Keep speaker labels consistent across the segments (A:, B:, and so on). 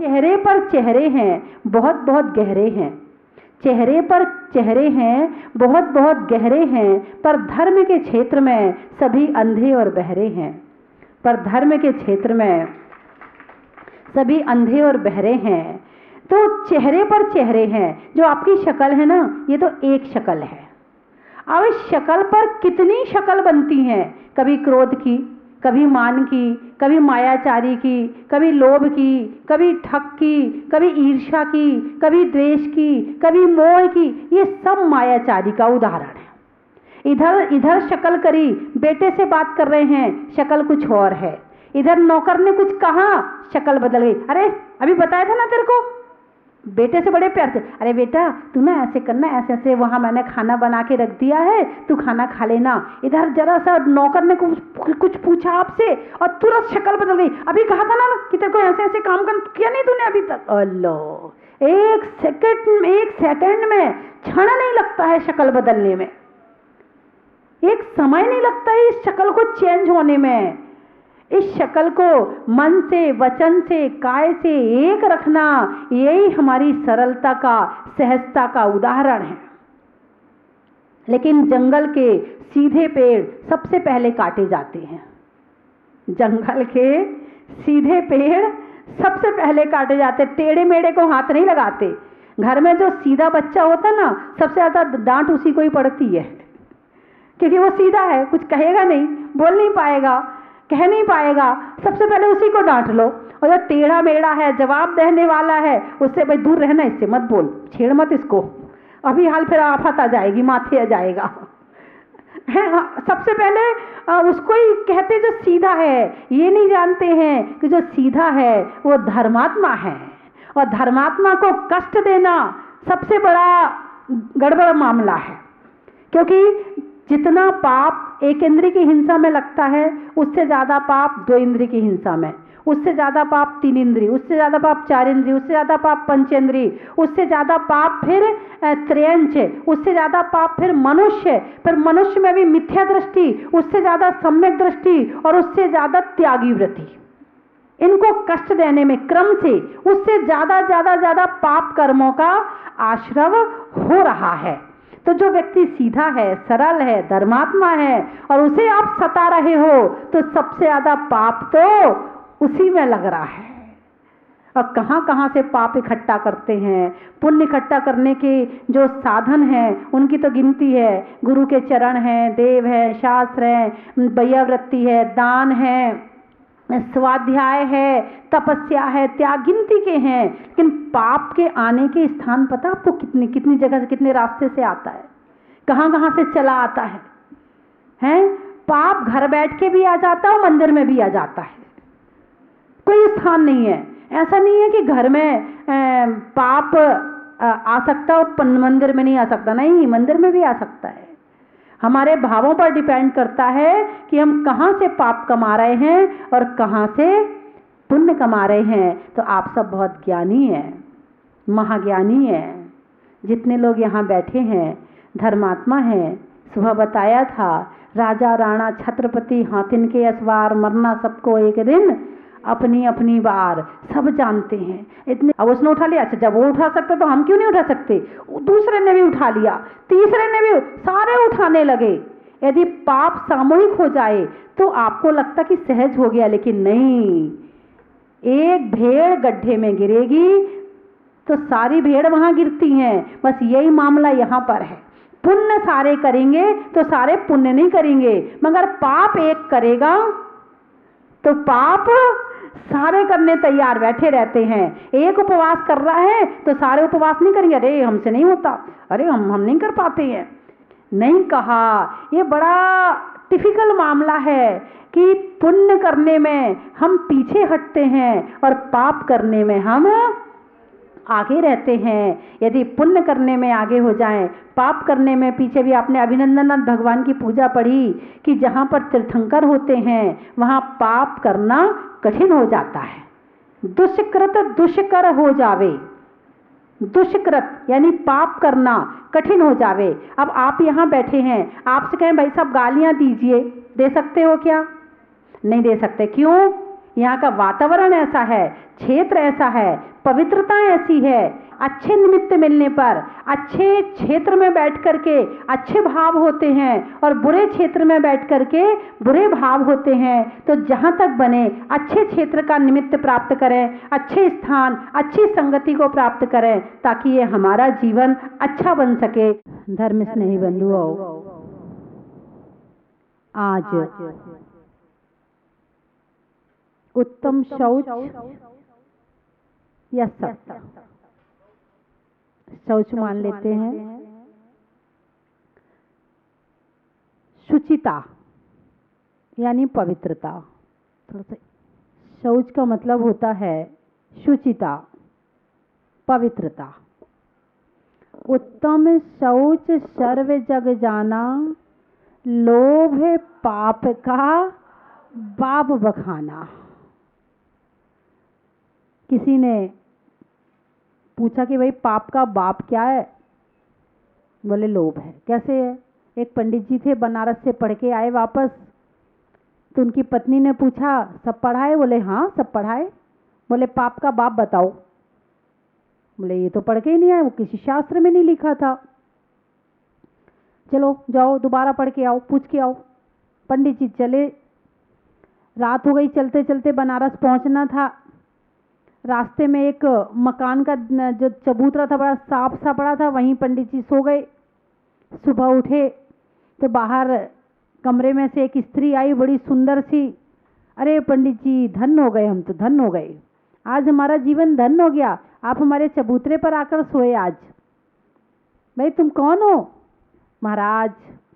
A: चेहरे पर चेहरे हैं, बहुत बहुत गहरे हैं। चेहरे पर चेहरे हैं, बहुत बहुत गहरे हैं, पर धर्म के क्षेत्र में सभी अंधे और बहरे हैं। पर धर्म के क्षेत्र में सभी अंधे और बहरे हैं। तो चेहरे पर चेहरे हैं, जो आपकी शक्ल है ना, ये तो एक शक्ल है। अब इस शक्ल पर कितनी शक्ल बनती हैं, कभी क्रोध की, कभी मान की, कभी मायाचारी की, कभी लोभ की, कभी ठग की, कभी ईर्ष्या की, कभी द्वेष की, कभी मोह की। ये सब मायाचारी का उदाहरण है। इधर शक्ल करी, बेटे से बात कर रहे हैं, शक्ल कुछ और है। इधर नौकर ने कुछ कहा, शक्ल बदल गई। अरे अभी बताया था ना तेरे को, बेटे से बड़े प्यार से, अरे बेटा तू ना ऐसे करना, ऐसे ऐसे, वहाँ मैंने खाना बना के रख दिया है, तू खाना खा लेना। इधर जरा सा नौकर ने कुछ पूछा आपसे और तुरंत शक्ल बदल गई। अभी कहा था ना कि तेरे को ऐसे ऐसे काम किया नहीं तूने अभी तक। अल्लाह, एक सेकंड में क्षण नहीं लगता है शक्ल बदलने में, एक समय नहीं लगता है इस शक्ल को चेंज होने में। इस शक्ल को मन से, वचन से, काय से एक रखना, यही हमारी सरलता का, सहजता का उदाहरण है। लेकिन जंगल के सीधे पेड़ सबसे पहले काटे जाते हैं। जंगल के सीधे पेड़ सबसे पहले काटे जाते, टेढ़े मेढ़े को हाथ नहीं लगाते। घर में जो सीधा बच्चा होता ना, सबसे ज्यादा डांट उसी को ही पड़ती है, क्योंकि वो सीधा है, कुछ कहेगा नहीं, बोल नहीं पाएगा, कह नहीं पाएगा, सबसे पहले उसी को डांट लो। और जो टेढ़ा मेढ़ा है, जवाब देने वाला है, उससे भाई दूर रहना, इससे मत बोल, छेड़ मत इसको, अभी हाल फिर आफत आ जाएगी, माथे आ जाएगा है। सबसे पहले उसको ही कहते जो सीधा है। ये नहीं जानते हैं कि जो सीधा है वो धर्मात्मा है, और धर्मात्मा को कष्ट देना सबसे बड़ा गड़बड़ मामला है। क्योंकि जितना पाप एक इंद्रिय की हिंसा में लगता है, उससे ज्यादा पाप दो इंद्रिय की हिंसा में, उससे ज्यादा पाप तीन इंद्रिय, उससे ज्यादा पाप चार इंद्रिय, उससे ज्यादा पाप पंचेंद्रिय, उससे ज्यादा पाप फिर त्रयंच, उससे ज्यादा पाप फिर मनुष्य, फिर मनुष्य में भी मिथ्या दृष्टि, उससे ज्यादा सम्यक दृष्टि, और उससे ज्यादा त्यागी वृत्ति। इनको कष्ट देने में क्रम से उससे ज्यादा पाप कर्मों का आश्रव हो रहा है। तो जो व्यक्ति सीधा है, सरल है, धर्मात्मा है, और उसे आप सता रहे हो, तो सबसे ज्यादा पाप तो उसी में लग रहा है। और कहाँ कहाँ से पाप इकट्ठा करते हैं। पुण्य इकट्ठा करने के जो साधन हैं उनकी तो गिनती है। गुरु के चरण हैं, देव है, शास्त्र है, वैयावृत्ति है, दान है, स्वाध्याय है, तपस्या है, त्याग, गिनती के हैं। लेकिन पाप के आने के स्थान पता आपको कितनी कितनी जगह से, कितने रास्ते से आता है, कहाँ कहाँ से चला आता है, हैं? पाप घर बैठ के भी आ जाता है और मंदिर में भी आ जाता है, कोई स्थान नहीं है। ऐसा नहीं है कि घर में पाप आ सकता और मंदिर में नहीं आ सकता, नहीं, मंदिर में भी आ सकता है। हमारे भावों पर डिपेंड करता है कि हम कहाँ से पाप कमा रहे हैं और कहाँ से पुण्य कमा रहे हैं। तो आप सब बहुत ज्ञानी हैं, महाज्ञानी हैं। जितने लोग यहाँ बैठे हैं धर्मात्मा हैं। सुबह बताया था, राजा राणा छत्रपति हाथिन के असवार, मरना सबको एक दिन, अपनी अपनी बार, सब जानते हैं। इतने, अब उसने उठा लिया, अच्छा जब वो उठा सकते तो हम क्यों नहीं उठा सकते? दूसरे ने भी उठा लिया, तीसरे ने भी, सारे उठाने लगे। यदि पाप सामूहिक हो जाए तो आपको लगता कि सहज हो गया, लेकिन नहीं। एक भेड़ गड्ढे में गिरेगी तो सारी भेड़ वहां गिरती हैं। बस यही मामला यहाँ पर है। पुण्य सारे करेंगे तो सारे पुण्य नहीं करेंगे, मगर पाप एक करेगा तो पाप सारे करने तैयार बैठे रहते हैं। एक उपवास कर रहा है तो सारे उपवास नहीं करेंगे, अरे हमसे नहीं होता, अरे हम नहीं कर पाते हैं। नहीं कहा, ये बड़ा टिपिकल मामला है कि पुण्य करने में हम पीछे हटते हैं और पाप करने में हम आगे रहते हैं। यदि पुण्य करने में आगे हो जाएं, पाप करने में पीछे भी। आपने अभिनंदन भगवान की पूजा पढ़ी कि जहाँ पर तीर्थंकर होते हैं वहाँ पाप करना कठिन हो जाता है। दुष्कृत दुष्कर हो जावे, दुष्कृत यानी पाप करना कठिन हो जावे। अब आप यहाँ बैठे हैं, आपसे कहें भाई साहब गालियाँ दीजिए, दे सकते हो क्या? नहीं दे सकते। क्यों? यहाँ का वातावरण ऐसा है, क्षेत्र ऐसा है, पवित्रता ऐसी है, अच्छे निमित्त मिलने पर अच्छे क्षेत्र में बैठ करके अच्छे भाव होते हैं और बुरे क्षेत्र में बैठ करके बुरे भाव होते हैं। तो जहाँ तक बने अच्छे क्षेत्र का निमित्त प्राप्त करें, अच्छे स्थान, अच्छी संगति को प्राप्त करें, ताकि ये हमारा जीवन अच्छा बन सके। धर्म स्नेही बंधुओं, आज उत्तम शौच या सत्य, शौच मान लेते हैं, शुचिता यानी पवित्रता। थोड़ा सा शौच का मतलब होता है शुचिता, पवित्रता। उत्तम शौच सर्व जग जाना, लोभ पाप का बाप बखाना। किसी ने पूछा कि भाई पाप का बाप क्या है? बोले लोभ है। कैसे है? एक पंडित जी थे, बनारस से पढ़ के आए वापस, तो उनकी पत्नी ने पूछा सब पढ़ाए? बोले हाँ सब पढ़ाए। बोले पाप का बाप बताओ। बोले ये तो पढ़ के ही नहीं आए, वो किसी शास्त्र में नहीं लिखा था। चलो जाओ दोबारा पढ़ के आओ, पूछ के आओ। पंडित जी चले, रात हो गई, चलते चलते बनारस पहुंचना था। रास्ते में एक मकान का जो चबूतरा था, बड़ा साफ सा पड़ा था, वहीं पंडित जी सो गए। सुबह उठे तो बाहर कमरे में से एक स्त्री आई, बड़ी सुंदर सी। अरे पंडित जी धन्य हो गए, हम तो धन्य हो गए, आज हमारा जीवन धन्य हो गया, आप हमारे चबूतरे पर आकर सोए आज। भाई तुम कौन हो? महाराज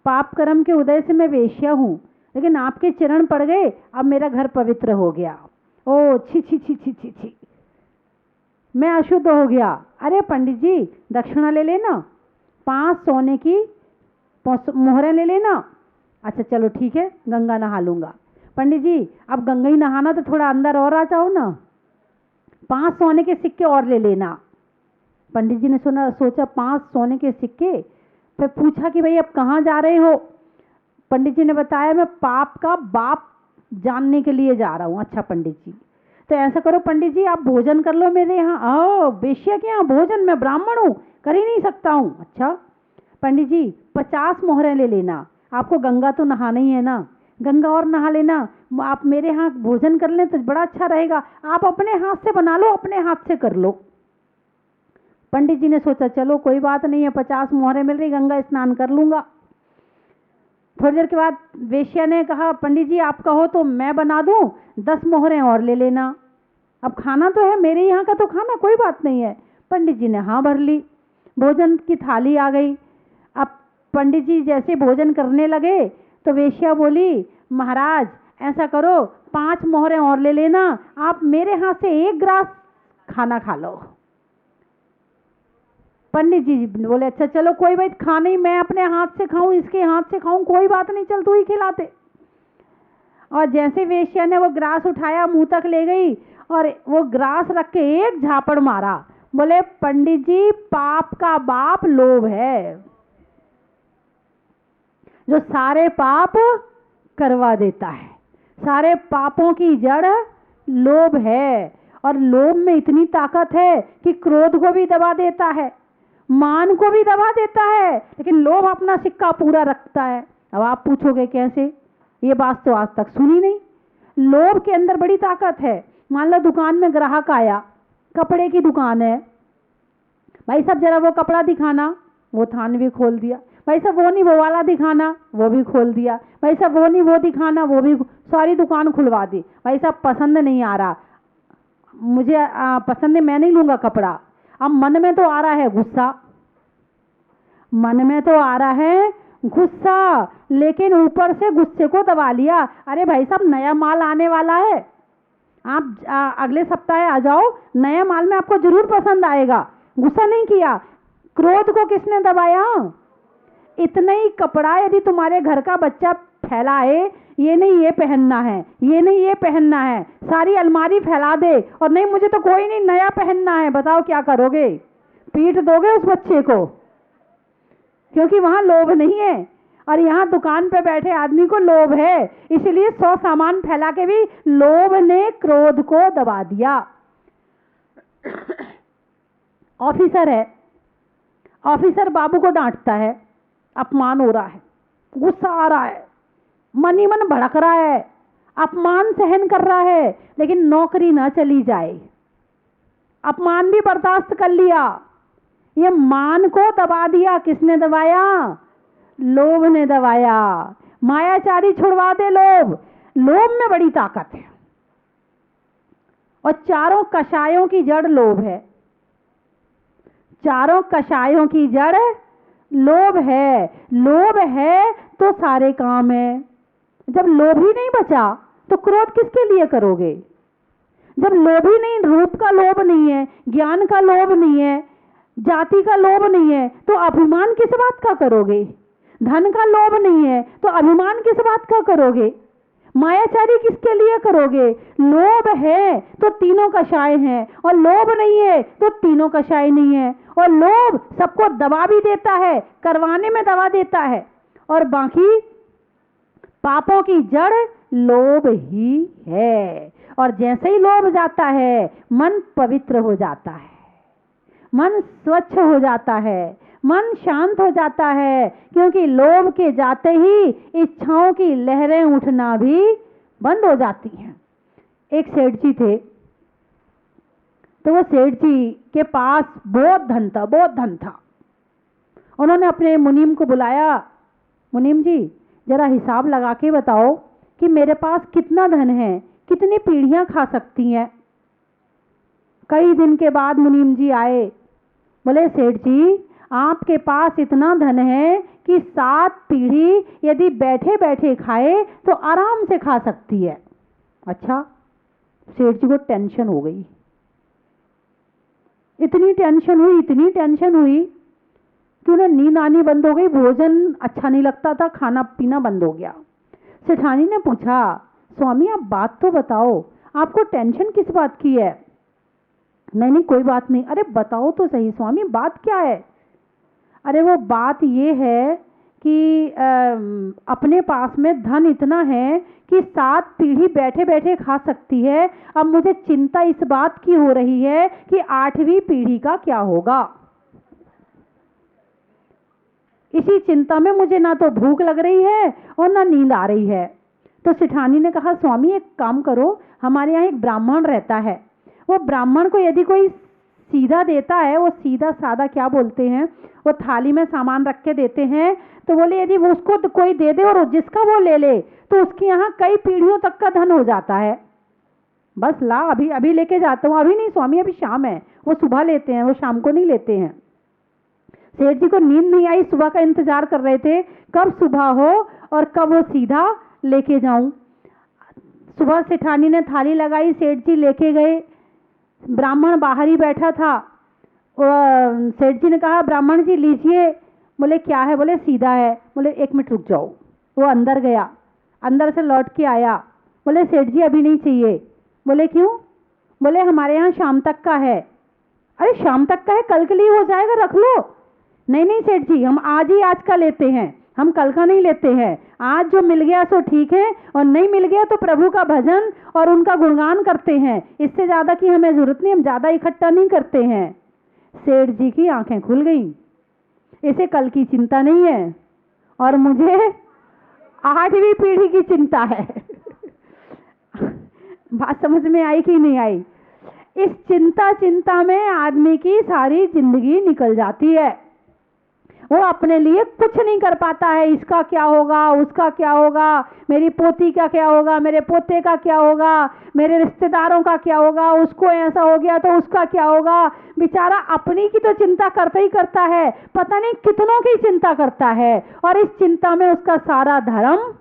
A: पाप कर्म के उदय से मैं वेश्या हूँ, लेकिन आपके चरण पड़ गए, अब मेरा घर पवित्र हो गया। ओ छी छी छी छी छी छी, मैं अशुद्ध हो गया। अरे पंडित जी दक्षिणा ले लेना, 5 सोने की मोहरें ले लेना। अच्छा चलो ठीक है, गंगा नहा लूंगा। पंडित जी अब गंगा ही नहाना तो थोड़ा अंदर और आ जाओ ना, 5 सोने के सिक्के और ले लेना। पंडित जी ने सोचा 5 सोने के सिक्के। फिर पूछा कि भाई अब कहाँ जा रहे हो? पंडित जी ने बताया मैं पाप का बाप जानने के लिए जा रहा हूँ। अच्छा पंडित जी, तो ऐसा करो पंडित जी आप भोजन कर लो मेरे यहाँ। आओ वेश्या के यहाँ भोजन? मैं ब्राह्मण हूँ, कर ही नहीं सकता हूँ। अच्छा पंडित जी 50 मोहरें ले लेना, आपको गंगा तो नहाना ही है ना, गंगा और नहा लेना, आप मेरे यहाँ भोजन कर लें तो बड़ा अच्छा रहेगा, आप अपने हाथ से बना लो, अपने हाथ से कर लो। पंडित जी ने सोचा चलो कोई बात नहीं है, 50 मोहरें मिल रही, गंगा स्नान कर लूंगा। थोड़ी देर के बाद वेश्या ने कहा पंडित जी आप कहो तो मैं बना दूं, 10 मोहरें और ले लेना। अब खाना तो है मेरे यहाँ का, तो खाना कोई बात नहीं है। पंडित जी ने हाँ भर ली, भोजन की थाली आ गई। अब पंडित जी जैसे भोजन करने लगे तो वेश्या बोली महाराज ऐसा करो 5 मोहरें और ले लेना, आप मेरे हाथ से 1 गिलास खाना खा लो। पंडित जी बोले अच्छा चलो कोई बात, खाना ही मैं अपने हाथ से खाऊं, इसके हाथ से खाऊं, कोई बात नहीं, चल तू ही खिलाते। और जैसे वेश्या ने वो ग्रास उठाया, मुंह तक ले गई और वो ग्रास रख के एक झापड़ मारा। बोले पंडित जी पाप का बाप लोभ है, जो सारे पाप करवा देता है। सारे पापों की जड़ लोभ है, और लोभ में इतनी ताकत है कि क्रोध को भी दबा देता है, मान को भी दबा देता है, लेकिन लोभ अपना सिक्का पूरा रखता है। अब आप पूछोगे कैसे? ये बात तो आज तक सुनी नहीं। लोभ के अंदर बड़ी ताकत है। मान लो दुकान में ग्राहक आया, कपड़े की दुकान है, भाई साहब जरा वो कपड़ा दिखाना, वो थान भी खोल दिया। भाई साहब वो नहीं वो वाला दिखाना, वो भी खोल दिया। भाई साहब वो नहीं वो दिखाना, वो भी, सारी दुकान खुलवा दी। भाई साहब पसंद नहीं आ रहा, मुझे पसंद है, मैं नहीं लूंगा कपड़ा। अब मन में तो आ रहा है गुस्सा, मन में तो आ रहा है गुस्सा, लेकिन ऊपर से गुस्से को दबा लिया। अरे भाई साहब नया माल आने वाला है, आप अगले सप्ताह आ जाओ, नया माल में आपको जरूर पसंद आएगा। गुस्सा नहीं किया, क्रोध को किसने दबाया? इतना ही कपड़ा यदि तुम्हारे घर का बच्चा फैलाए, ये नहीं ये पहनना है, ये नहीं ये पहनना है, सारी अलमारी फैला दे और नहीं मुझे तो कोई नहीं नया पहनना है, बताओ क्या करोगे? पीट दोगे उस बच्चे को, क्योंकि वहां लोभ नहीं है। और यहाँ दुकान पे बैठे आदमी को लोभ है, इसलिए 100 सामान फैला के भी लोभ ने क्रोध को दबा दिया। ऑफिसर है, ऑफिसर बाबू को डांटता है, अपमान हो रहा है, गुस्सा आ रहा है, मन ही मन भड़क रहा है, अपमान सहन कर रहा है, लेकिन नौकरी ना चली जाए। अपमान भी बर्दाश्त कर लिया, ये मान को दबा दिया। किसने दबाया? लोभ ने दबाया। मायाचारी छुड़वा दे लोभ। लोभ में बड़ी ताकत है और चारों कषायों की जड़ लोभ है। चारों कषायों की जड़ लोभ है। लोभ है तो सारे काम है। जब लोभ ही नहीं बचा तो क्रोध किसके लिए करोगे? जब लोभ ही नहीं, रूप का लोभ नहीं है, ज्ञान का लोभ नहीं है, जाति का लोभ नहीं है, तो अभिमान किस बात का करोगे? धन का लोभ नहीं है तो अभिमान किस बात का करोगे? मायाचारी किसके लिए करोगे? लोभ है तो तीनों कषाय हैं, और लोभ नहीं है तो तीनों कषाय नहीं है। और लोभ सबको दबा भी देता है, करवाने में दबा देता है, और बाकी पापों की जड़ लोभ ही है। और जैसे ही लोभ जाता है, मन पवित्र हो जाता है, मन स्वच्छ हो जाता है, मन शांत हो जाता है, क्योंकि लोभ के जाते ही इच्छाओं की लहरें उठना भी बंद हो जाती हैं। एक सेठ जी थे, तो वो सेठ जी के पास बहुत धन था, बहुत धन था। उन्होंने अपने मुनीम को बुलाया, मुनीम जी जरा हिसाब लगा के बताओ कि मेरे पास कितना धन है, कितनी पीढ़ियां खा सकती हैं। कई दिन के बाद मुनीम जी आए, बोले सेठ जी आपके पास इतना धन है कि 7 पीढ़ी यदि बैठे बैठे खाए तो आराम से खा सकती है। अच्छा, सेठ जी को टेंशन हो गई। इतनी टेंशन हुई, इतनी टेंशन हुई कि उन्हें नींद आनी बंद हो गई, भोजन अच्छा नहीं लगता था, खाना पीना बंद हो गया। सेठानी ने पूछा, स्वामी आप बात तो बताओ, आपको टेंशन किस बात की है? नहीं नहीं कोई बात नहीं। अरे बताओ तो सही स्वामी, बात क्या है? अरे वो बात ये है कि अपने पास में धन इतना है कि 7 पीढ़ी बैठे बैठे खा सकती है। अब मुझे चिंता इस बात की हो रही है कि 8वीं पीढ़ी का क्या होगा। इसी चिंता में मुझे ना तो भूख लग रही है और ना नींद आ रही है। तो सेठानी ने कहा, स्वामी एक काम करो, हमारे यहाँ एक ब्राह्मण रहता है, वो ब्राह्मण को यदि कोई सीधा देता है, वो सीधा सादा क्या बोलते हैं, वो थाली में सामान रख के देते हैं, तो बोले यदि वो उसको कोई दे दे और जिसका वो ले ले तो उसके यहाँ कई पीढ़ियों तक का धन हो जाता है। बस ला, अभी अभी लेके जाता हूँ। अभी नहीं स्वामी, अभी शाम है। वो सुबह लेते हैं, वो शाम को नहीं लेते हैं। सेठ जी को नींद नहीं आई, सुबह का इंतजार कर रहे थे कब सुबह हो और कब वो सीधा लेके जाऊं। सुबह सेठानी ने थाली लगाई, सेठ जी लेके गए। ब्राह्मण बाहर ही बैठा था। सेठ जी ने कहा, ब्राह्मण जी लीजिए। बोले क्या है? बोले सीधा है। बोले 1 मिनट रुक जाओ। वो अंदर गया, अंदर से लौट के आया। बोले सेठ जी अभी नहीं चाहिए। बोले क्यों? बोले हमारे यहाँ शाम तक का है। अरे शाम तक का है, कल के लिए हो जाएगा, रख लो। नहीं नहीं सेठ जी, हम आज ही आज का लेते हैं, हम कल का नहीं लेते हैं। आज जो मिल गया सो ठीक है, और नहीं मिल गया तो प्रभु का भजन और उनका गुणगान करते हैं। इससे ज्यादा की हमें जरूरत नहीं, हम ज्यादा इकट्ठा नहीं करते हैं। सेठ जी की आंखें खुल गईं। इसे कल की चिंता नहीं है और मुझे 8वीं पीढ़ी की चिंता है। बात समझ में आई कि नहीं आई? इस चिंता में आदमी की सारी जिंदगी निकल जाती है। वो अपने लिए कुछ नहीं कर पाता है। इसका क्या होगा, उसका क्या होगा, मेरी पोती का क्या होगा, मेरे पोते का क्या होगा, मेरे रिश्तेदारों का क्या होगा, उसको ऐसा हो गया तो उसका क्या होगा। बेचारा अपनी की तो चिंता करता ही करता है, पता नहीं कितनों की चिंता करता है, और इस चिंता में उसका सारा धर्म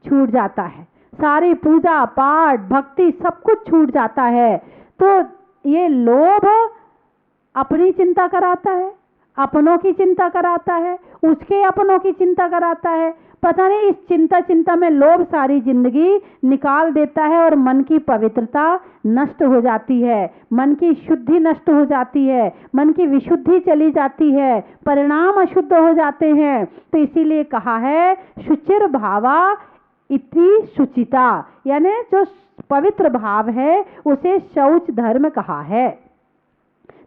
A: छूट जाता है, सारी पूजा पाठ भक्ति सब कुछ छूट जाता है। तो ये लोभ अपनी चिंता कराता है, अपनों की चिंता कराता है, उसके अपनों की चिंता कराता है। पता नहीं इस चिंता में लोभ सारी जिंदगी निकाल देता है और मन की पवित्रता नष्ट हो जाती है, मन की शुद्धि नष्ट हो जाती है, मन की विशुद्धि चली जाती है, परिणाम अशुद्ध हो जाते हैं। तो इसीलिए कहा है शुचिर भावा इति शुचिता, यानी जो पवित्र भाव है उसे शौच धर्म कहा है।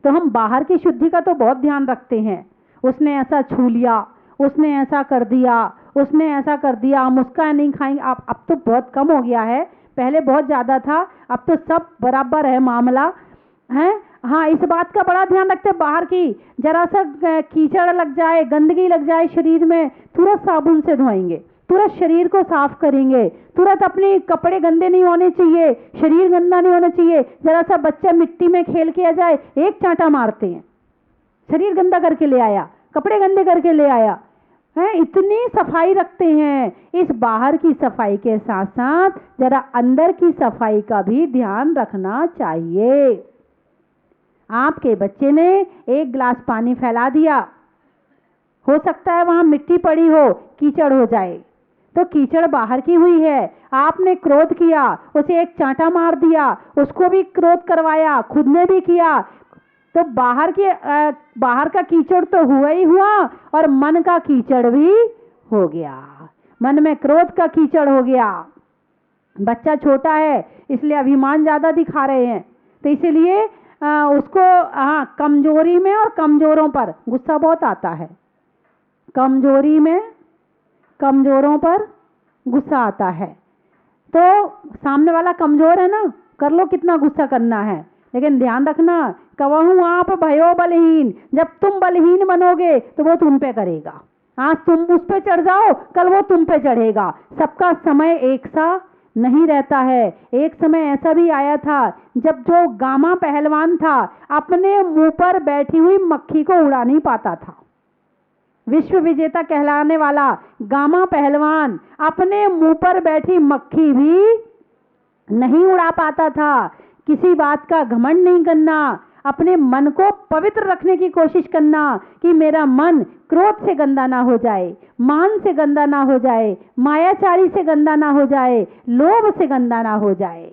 A: तो हम बाहर की शुद्धि का तो बहुत ध्यान रखते हैं, उसने ऐसा छू लिया, उसने ऐसा कर दिया, उसने ऐसा कर दिया, हम उसका नहीं खाएंगे। अब तो बहुत कम हो गया है, पहले बहुत ज़्यादा था, अब तो सब बराबर है मामला है। हाँ, इस बात का बड़ा ध्यान रखते हैं, बाहर की जरा सा कीचड़ लग जाए, गंदगी लग जाए शरीर में, तुरंत साबुन से धोएंगे, तुरंत शरीर को साफ करेंगे, तुरंत अपने कपड़े गंदे नहीं होने चाहिए, शरीर गंदा नहीं होना चाहिए। जरा सा बच्चा मिट्टी में खेल के आ जाए, एक चांटा मारते हैं, शरीर गंदा करके ले आया, कपड़े गंदे करके ले आया है। इतनी सफाई रखते हैं। इस बाहर की सफाई के साथ साथ जरा अंदर की सफाई का भी ध्यान रखना चाहिए। आपके बच्चे ने एक गिलास पानी फैला दिया, हो सकता है वहां मिट्टी पड़ी हो, कीचड़ हो जाए, तो कीचड़ बाहर की हुई है, आपने क्रोध किया, उसे एक चांटा मार दिया, उसको भी क्रोध करवाया, खुद ने भी किया, तो बाहर का कीचड़ तो हुआ ही हुआ और मन का कीचड़ भी हो गया, मन में क्रोध का कीचड़ हो गया। बच्चा छोटा है इसलिए अभिमान ज्यादा दिखा रहे हैं, तो इसीलिए उसको कमजोरी में और कमजोरों पर गुस्सा बहुत आता है, कमजोरी में कमजोरों पर गुस्सा आता है। तो सामने वाला कमजोर है ना, कर लो कितना गुस्सा करना है, लेकिन ध्यान रखना, कहूँ आप भयो बलहीन, जब तुम बलहीन बनोगे तो वो तुम पे करेगा। आज तुम उस पे चढ़ जाओ, कल वो तुम पे चढ़ेगा। सबका समय एक सा नहीं रहता है। एक समय ऐसा भी आया था जब जो गामा पहलवान था अपने मुंह पर बैठी हुई मक्खी को उड़ा नहीं पाता था। विश्व विजेता कहलाने वाला गामा पहलवान अपने मुंह पर बैठी मक्खी भी नहीं उड़ा पाता था। किसी बात का घमंड नहीं करना, अपने मन को पवित्र रखने की कोशिश करना कि मेरा मन क्रोध से गंदा ना हो जाए, मान से गंदा ना हो जाए, मायाचारी से गंदा ना हो जाए, लोभ से गंदा ना हो जाए।